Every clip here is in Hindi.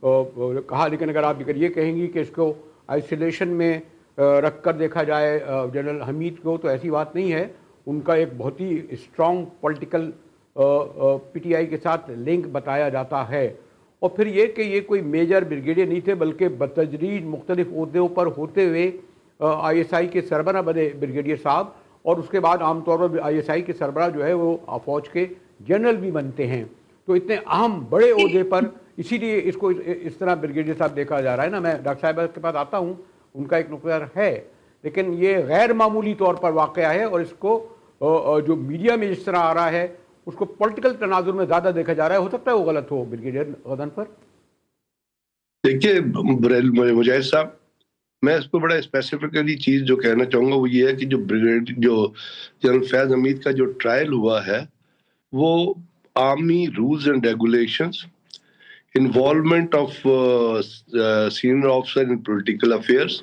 कहा, लेकिन अगर आप ये कहेंगी कि इसको आइसोलेशन में रख कर देखा जाए जनरल हमीद को, तो ऐसी बात नहीं है। उनका एक बहुत ही स्ट्रॉन्ग पॉलिटिकल पीटीआई के साथ लिंक बताया जाता है। और फिर ये कि ये कोई मेजर ब्रिगेडियर नहीं थे, बल्कि बतदरीज मुख्तलिफ ओहदों पर होते हुए आईएसआई के सरबराह बने ब्रिगेडियर साहब, और उसके बाद आमतौर पर आईएसआई के सरबराह जो है वो फौज के जनरल भी बनते हैं। तो इतने अहम बड़े ओहदे पर इसीलिए इसको इस तरह ब्रिगेडियर साहब देखा जा रहा है ना। मैं डॉक्टर साहब के पास आता हूँ, उनका एक नुक्ता है, लेकिन ये गैर मामूली तौर पर वाक़या है, और इसको जो मीडिया में जिस तरह आ रहा है उसको पॉलिटिकल तनाजुर में ज़्यादा देखा जा रहा है। हो सकता है वो गलत हो ब्रिगेडियर गदनफर। देखिए मुजाहिद साहब, मैं इसको बड़ा स्पेसिफिकली चीज़ जो कहना चाहूँगा वो ये है कि जो जनरल फैज़ हमीद का जो ट्रायल हुआ है वो army rules and regulations, involvement of senior officer in political affairs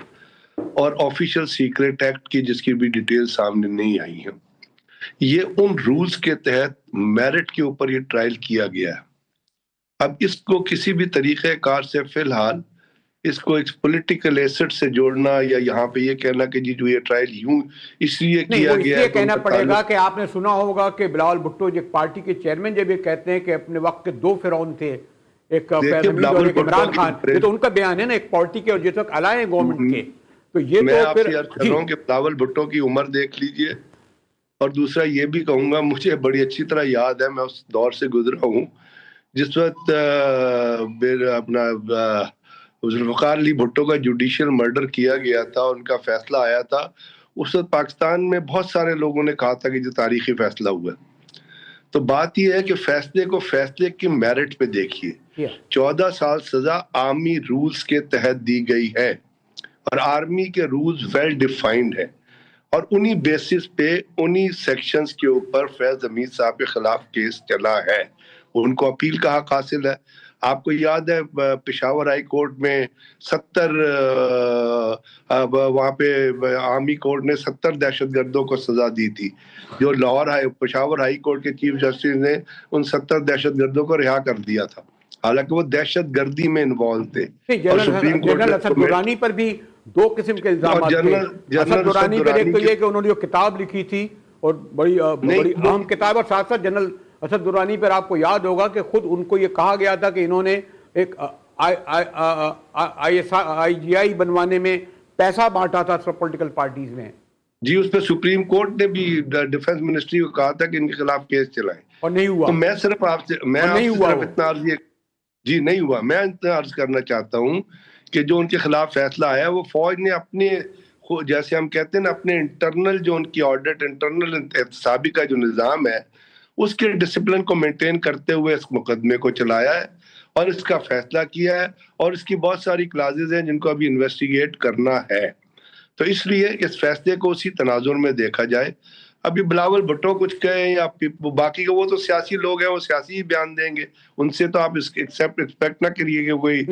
और ऑफिशियल सीक्रेट एक्ट की जिसकी भी डिटेल सामने नहीं आई है, ये उन रूल्स के तहत मेरिट के ऊपर ये ट्रायल किया गया है। अब इसको किसी भी तरीके कार से फिलहाल इसको एक पॉलिटिकल एसेट से जोड़ना या यहाँ पे ये कहना कि जी जो ये ट्रायल यूं इसलिए किया गया है, कहना पड़ेगा कि आपने सुना होगा कि बिलावल भुट्टो जो पार्टी के चेयरमैन जब ये कहते हैं कि अपने वक्त के दो फिरौन थे, एक इमरान खान, ये तो उनका बयान है ना, एक पार्टी के और जिस वक्त अलाए गवर्नमेंट के। तो ये मैं आपसे अर्ज कर रहा हूँ कि बिलावल भुट्टो की उम्र देख लीजिए, और दूसरा ये भी कहूंगा, मुझे बड़ी अच्छी तरह याद है, मैं उस दौर से गुजरा हूँ जिस वक्त अपना जुल्फ़िकार अली भुट्टो का जुडिशियल मर्डर किया गया था, उनका फैसला आया था। उस वक्त पाकिस्तान में बहुत सारे लोगों ने कहा था कि जो तारीखी फैसला हुआ। तो बात यह है कि फैसले की मेरिट पे देखिए, 14 साल सजा आर्मी रूल्स के तहत दी गई है, और आर्मी के रूल्स वेल डिफाइंड है, और उन्हीं बेसिस पे उन्हीं सेक्शंस के ऊपर फैज हमीद साहब के खिलाफ केस चला है। उनको अपील का हक हासिल है। आपको याद है पेशावर हाई कोर्ट में 70 वहाँ पे आर्मी कोर्ट ने 70 दहशतगर्दों को सजा दी थी, जो पेशावर हाई कोर्ट के चीफ जस्टिस ने उन 70 दहशतगर्दों को रिहा कर दिया था, हालांकि वो दहशतगर्दी में इन्वॉल्व थे। और सुप्रीम कोर्ट असद दुरानी पर भी दो किस्म के इल्जाम असद दुरानी पर एक तो ये कि उन्होंने जो किताब लिखी थी और बड़ी अहम किताब, और साथ साथ जनरल असद दुरानी पर आपको याद होगा कि खुद उनको ये कहा गया था कि इन्होंने एक IGI बनवाने में पैसा बांटा था सब पॉलिटिकल पार्टीज में। जी, उस पर सुप्रीम कोर्ट ने भी डिफेंस मिनिस्ट्री को कहा था कि इनके खिलाफ केस चलाएं, और नहीं हुआ। तो मैं सिर्फ आपसे इतना जी नहीं हुआ, मैं इतना अर्ज करना चाहता हूँ कि जो उनके खिलाफ फैसला आया वो फौज ने अपने, जैसे हम कहते हैं ना, अपने इंटरनल जो उनकी ऑडिट, इंटरनल एहतसाबी का जो निज़ाम है उसके डिसिप्लिन को मेंटेन करते हुए इस मुकदमे को चलाया है और इसका फैसला किया है, और इसकी बहुत सारी क्लाजेज हैं जिनको अभी इन्वेस्टिगेट करना है। तो इसलिए इस फैसले को उसी तनाजुर में देखा जाए। अभी बिलावल भुट्टो कुछ कहे या बाकी के, वो तो सियासी लोग हैं, वो सियासी ही बयान देंगे, उनसे तो आप एक्सपेक्ट ना करिए कि कोई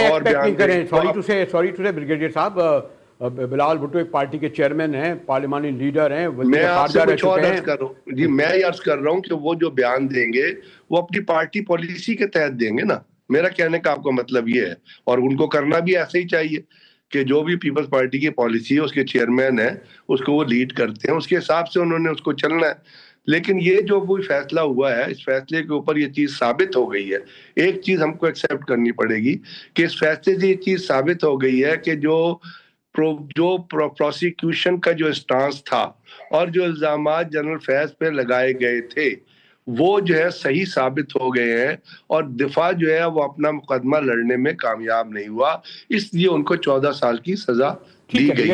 और बयान करें। सॉरी टू से ब्रिगेडियर साहब, बिलावल भुट्टो एक पार्टी के चेयरमैन हैं, पार्लियामानी लीडर हैं। मैं आपसे कुछ और अर्ज कर रहा हूँ जी, मैं ये अर्ज कर रहा हूँ कि वो जो बयान देंगे वो अपनी पार्टी पॉलिसी के तहत देंगे ना। मेरा कहने का आपका मतलब ये है, और उनको करना भी ऐसे ही चाहिए कि जो भी पीपल्स पार्टी की पॉलिसी है, उसके चेयरमैन है, उसको वो लीड करते हैं, उसके हिसाब से उन्होंने उसको चलना है। लेकिन ये जो कोई फैसला हुआ है, इस फैसले के ऊपर ये चीज साबित हो गई है। एक चीज हमको एक्सेप्ट करनी पड़ेगी कि इस फैसले से ये चीज साबित हो गई है कि जो प्रोसिक्यूशन का जो स्टांस था और जो इल्जामात जनरल फैज पे लगाए गए थे वो जो है सही साबित हो गए हैं, और दिफा जो है वो अपना मुकदमा लड़ने में कामयाब नहीं हुआ, इसलिए उनको 14 साल की सजा दी गई।